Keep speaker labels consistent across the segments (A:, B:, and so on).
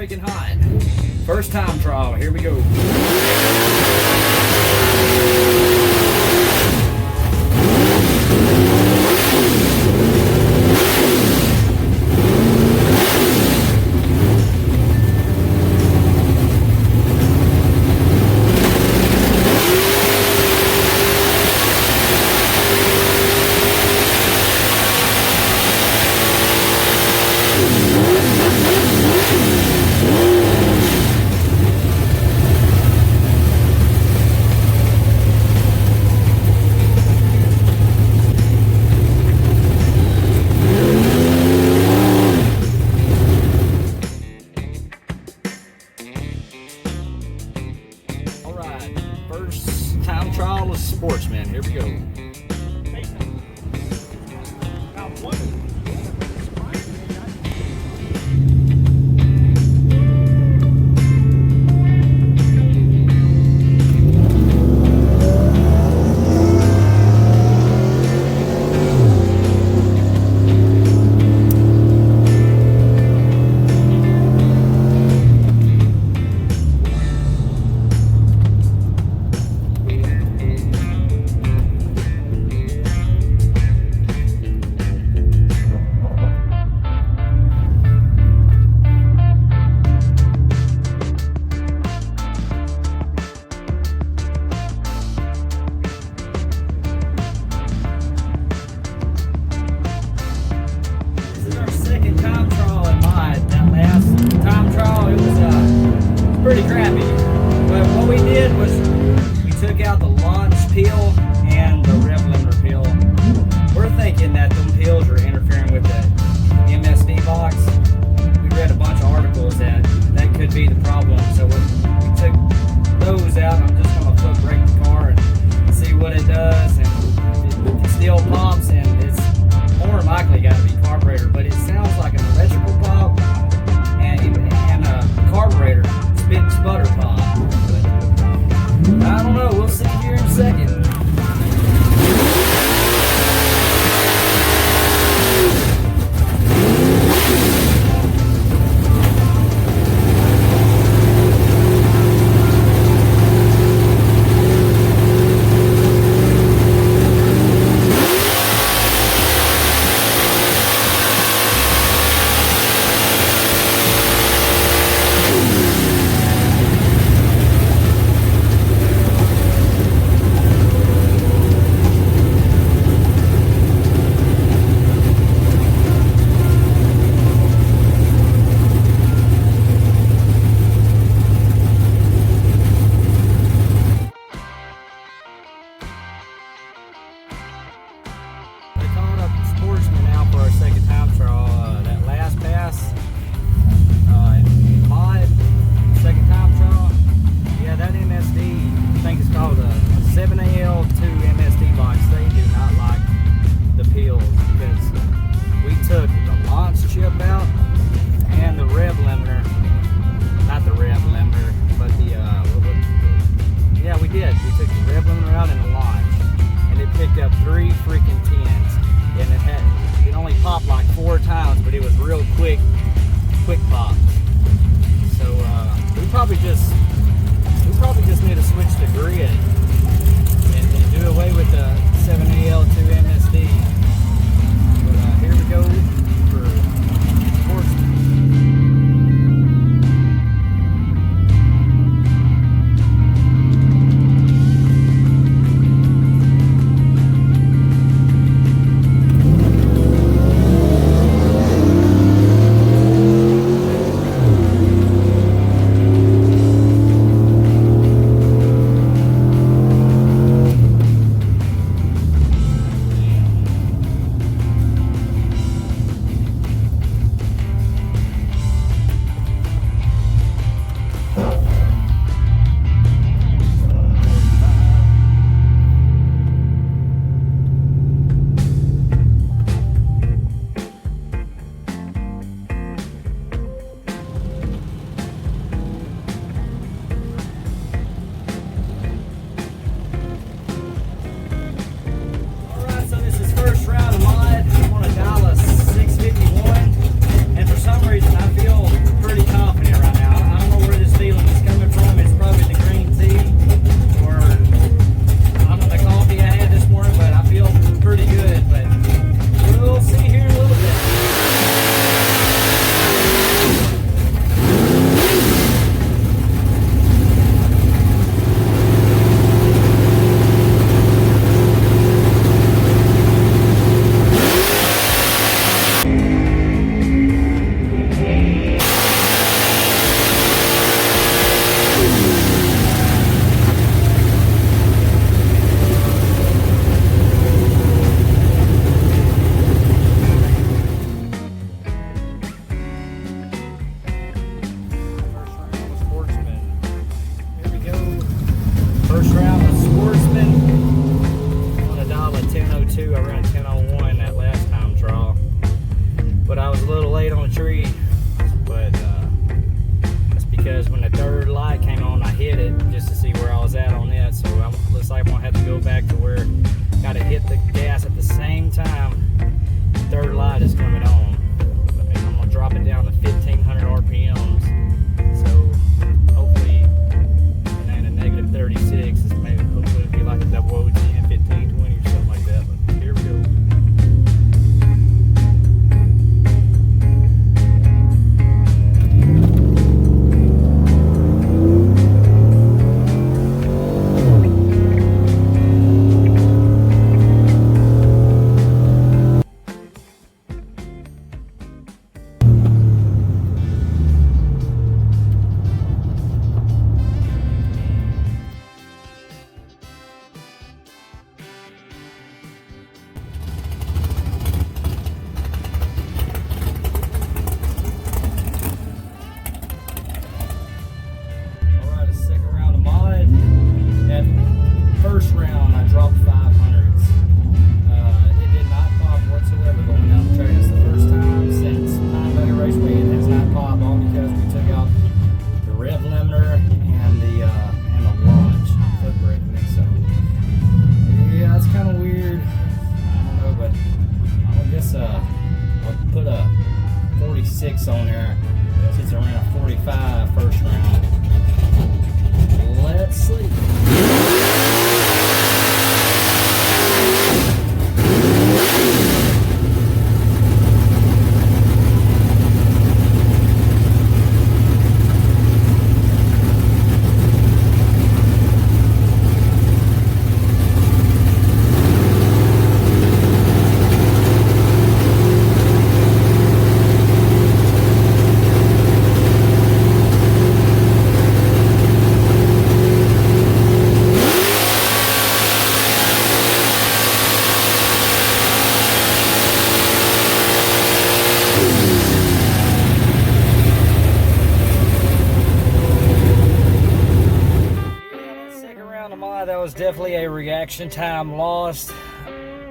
A: breaking hot. First time trial, here we go. First time trial of Sportsman. Here we go. Pretty crappy, but what we did was we took out the launch peel and the rev limiter peel. We're thinking that them peels are interfering with the MSD box. We read a bunch of articles that could be the problem, so we took those out. I'm just going to flip brake the car and see what it does, and it still pops, and it's more than likely got to be carburetor, but it sounds like an electrical pop and a carburetor spit sputter pop. But I don't know, we'll see here in a second. Sportsman now for our second time trial. That last pass in mod, second time trial. Yeah, that MSD, I think it's called a 7AL2 MSD box. They do not like the peels because we took the launch chip out and the rev limiter. Not the rev limiter, but yeah, we did. We took the rev limiter out and the launch, and it picked up 3 freaking 10s. And it only popped like 4 times, but it was real quick pop. So we probably just need to switch the grid and do away with the 7AL2 MSD. But here we go for Sportsman. First round was Sportsman. On a dial at 10:02, I ran 10:01 that last time draw. But I was a little late on the tree. But that's because when the third light came on, I hit it just to see where I was at on it. So it looks like I'm gonna have to go back to where I gotta hit the gas at the same time the third light is coming on. But I'm gonna drop it down to 1500 RPMs. So hopefully, and a negative 36 is maybe hopefully it'll be like a double OG in 15, 20 or something like that. But here we go. First round, I dropped 500s. It did not pop whatsoever going down the track. It's the first time since Raceway it has not popped, all because we took out the rev limiter and the launch foot braking. So yeah, it's kind of weird. I don't know, but I guess I'll put a 46 on there since I ran a 45 first round. Let's see. That was definitely a reaction time lost,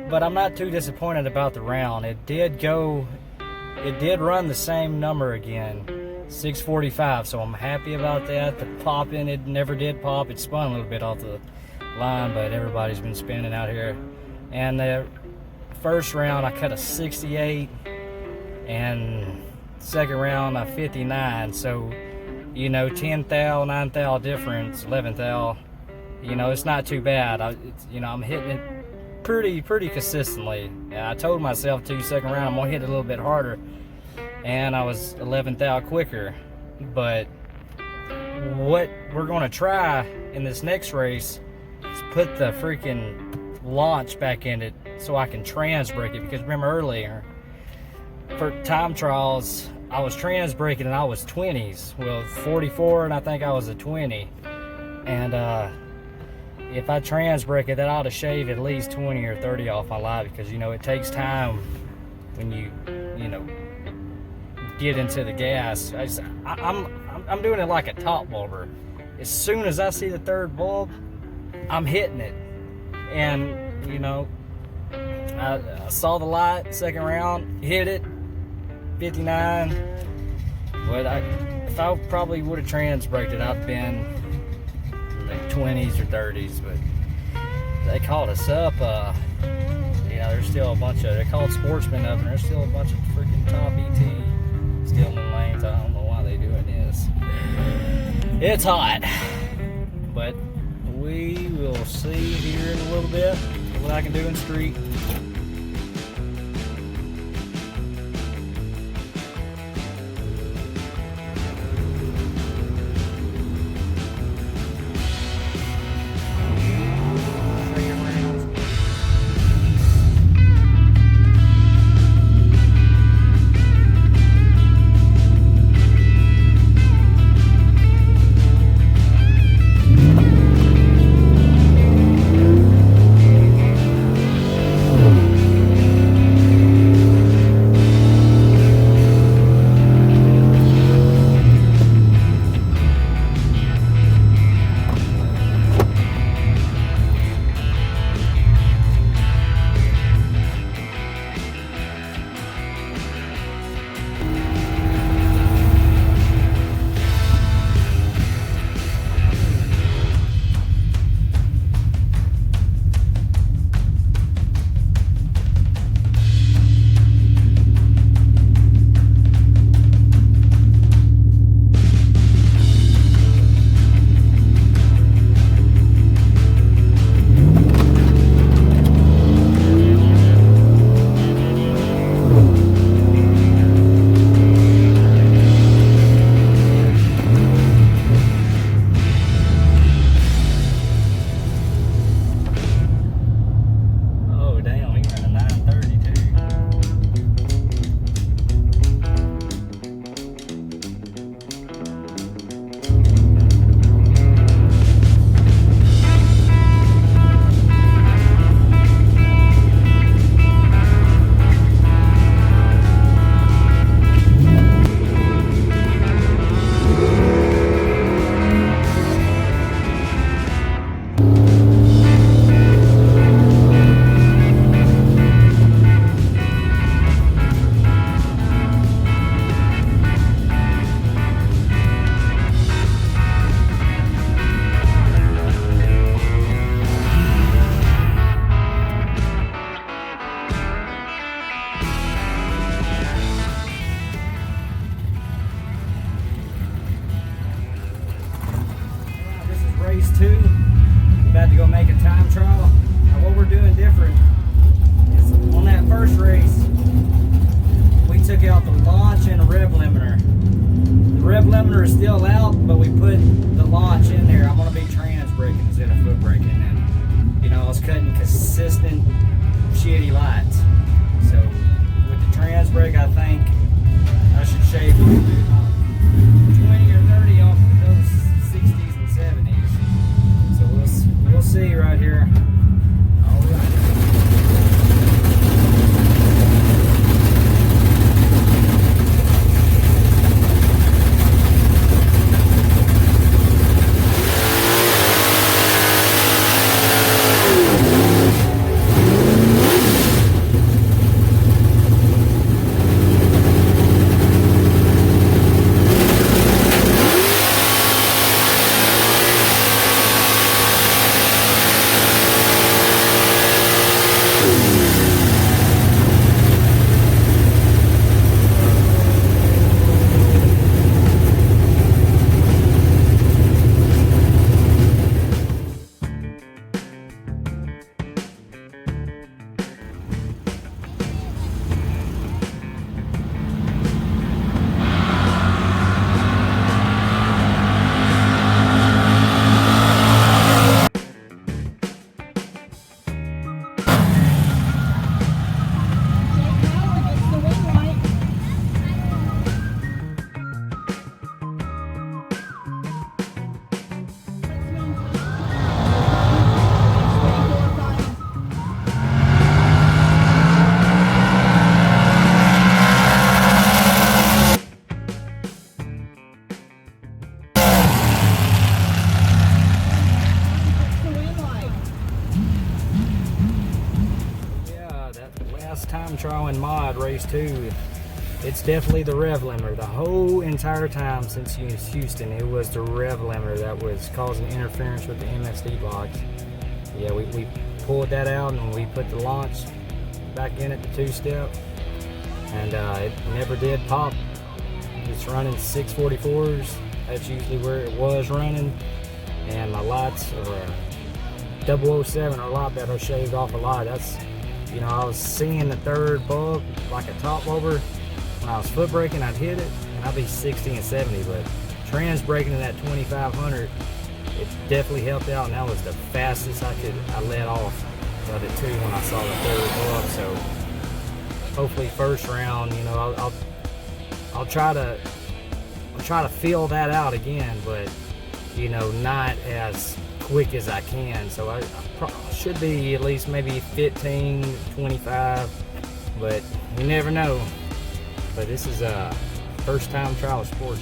A: but I'm not too disappointed about the round. It did run the same number again, 645, so I'm happy about that. The popping, it never did pop. It spun a little bit off the line, but everybody's been spinning out here. And the first round I cut a 68, and second round a 59, so you know, 10 thou, 9 thou difference, 11 thou. You know, it's not too bad. I'm hitting it pretty consistently. And I told myself second round I'm gonna hit it a little bit harder, and I was 11 thou quicker. But what we're gonna try in this next race is put the freaking launch back in it so I can trans brake it, because remember earlier for time trials I was trans braking and I was 20s. Well, 44 and I think I was a 20, and if I trans brake it, that ought to shave at least 20 or 30 off my life, because you know it takes time when you get into the gas. I'm doing it like a top bulber. As soon as I see the third bulb, I'm hitting it, and you know I saw the light second round, hit it 59. But if I probably would have trans braked it, I'd been like 20s or 30s, but they called us up. There's still a bunch of, they called Sportsman up, and there's still a bunch of freaking top ET still in the lanes. I don't know why they doing this. It's hot, but we will see here in a little bit what I can do in street. about to go make a time trial. Now what we're doing different is on that first race, we took out the launch and the rev limiter. The rev limiter is still out, but we put the launch in there. I'm gonna be trans braking instead of foot braking, and you know, I was cutting consistent shitty lights. So with the trans brake, I think I should shave 20 or 30 off of those 60s and 70s. So we'll see right here. All right. Time trial in mod race 2, it's definitely the rev limiter. The whole entire time since Houston, it was the rev limiter that was causing interference with the MSD box. Yeah, we pulled that out and we put the launch back in at the 2-step, and it never did pop. It's running 644s. That's usually where it was running, and my lights are 007 or a lot better, shaved off a lot. That's, you know, I was seeing the third bulb like a top bulber. When I was foot braking, I'd hit it and I'd be 60 and 70, but trans braking in that 2500, it definitely helped out, and that was the fastest I let off of it too when I saw the third bulb. So hopefully first round, you know, I'll try to fill that out again, but you know, not as quick as I can. So I should be at least maybe 15, 25, but you never know. But this is a first time trial of sports.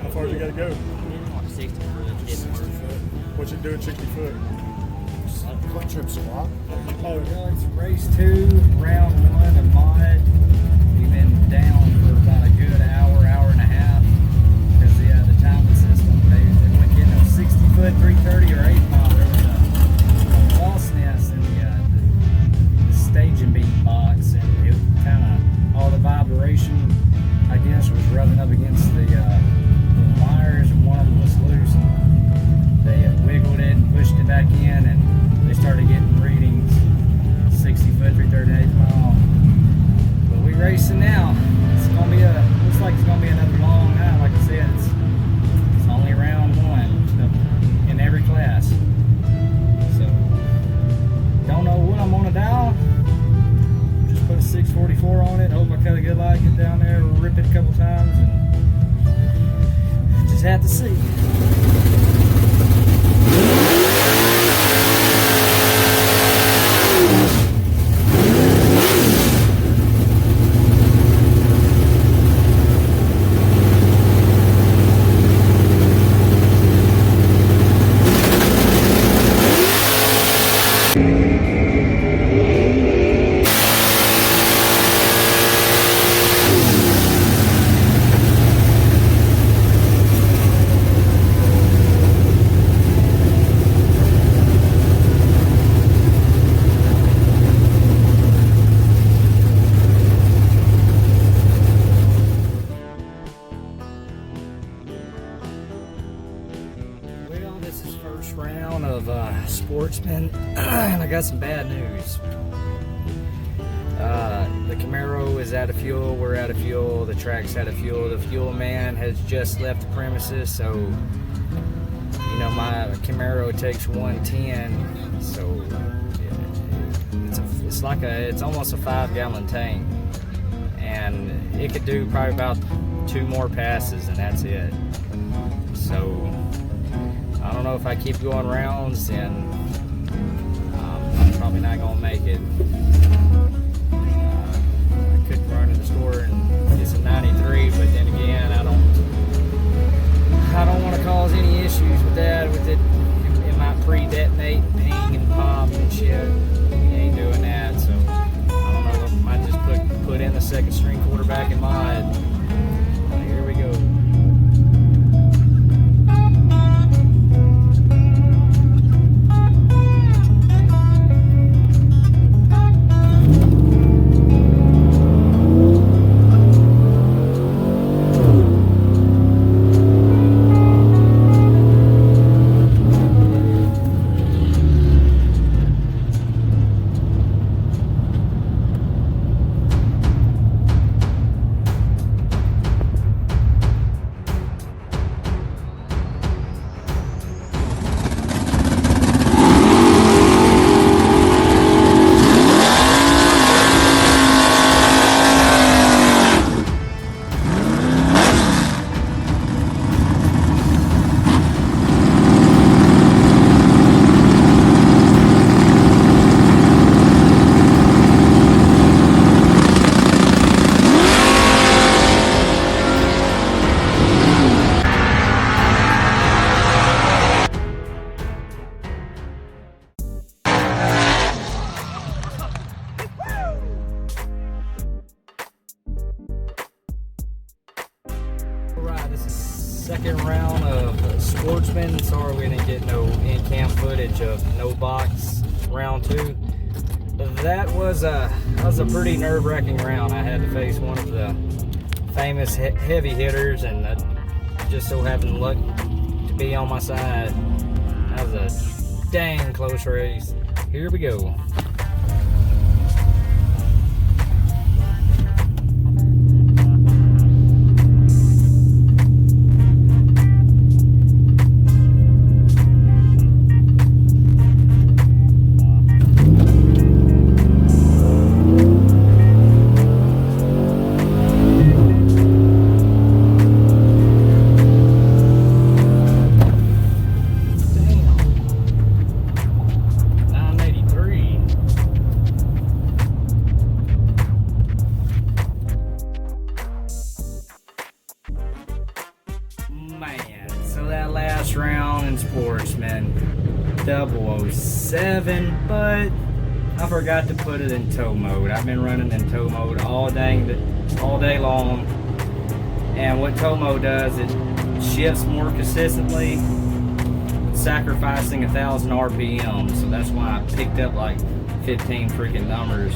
B: How far you gotta go?
C: Like 60 foot.
B: What you doing 60 foot?
D: What trips a lot?
A: Oh, no, it's race 2, round 1 of mod. We've been down for about a good hour and a half because the timing system, they weren't getting those 60 foot, 330 or 8 mile. There was a false nest in the staging beat box, and it kind of, all the vibration, I guess, was rubbing up against the wires, and one of them was loose. They wiggled it and pushed it back in, and they started getting readings 60 foot, 338 mile. But we racing now. It's gonna be looks like it's First round of Sportsman, and I got some bad news. The Camaro is out of fuel. We're out of fuel. The track's out of fuel. The fuel man has just left the premises, so you know my Camaro takes 110. So it's almost a 5-gallon tank, and it could do probably about 2 more passes, and that's it. So I don't know if I keep going rounds, then I'm probably not gonna make it. I could run to the store and get some 93, but then again, I don't want to cause any issues with that. With it might pre-detonate, ping and pop and shit. We ain't doing that, so I don't know. I might just put in the second string quarterback in mod. Here we go. Alright, this is second round of Sportsman. Sorry we didn't get no in-cam footage of no box round 2. That was a pretty nerve-wracking round. I had to face one of the famous heavy hitters, and just so happened luck to be on my side. That was a dang close race. Here we go. Man, so that last round in Sportsman, 007, but I forgot to put it in tow mode. I've been running in tow mode all day long, and what tow mode does, it shifts more consistently, sacrificing 1,000 RPM. So that's why I picked up like 15 freaking numbers,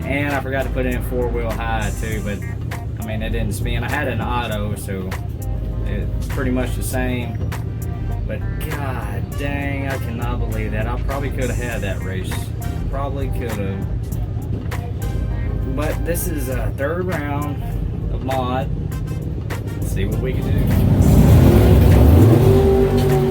A: and I forgot to put it in 4-wheel high too. But I mean, it didn't spin. I had an auto, so it's pretty much the same, but god dang, I cannot believe that. I probably could have had that race. Probably could have. But this is a 3rd round of mod. Let's see what we can do.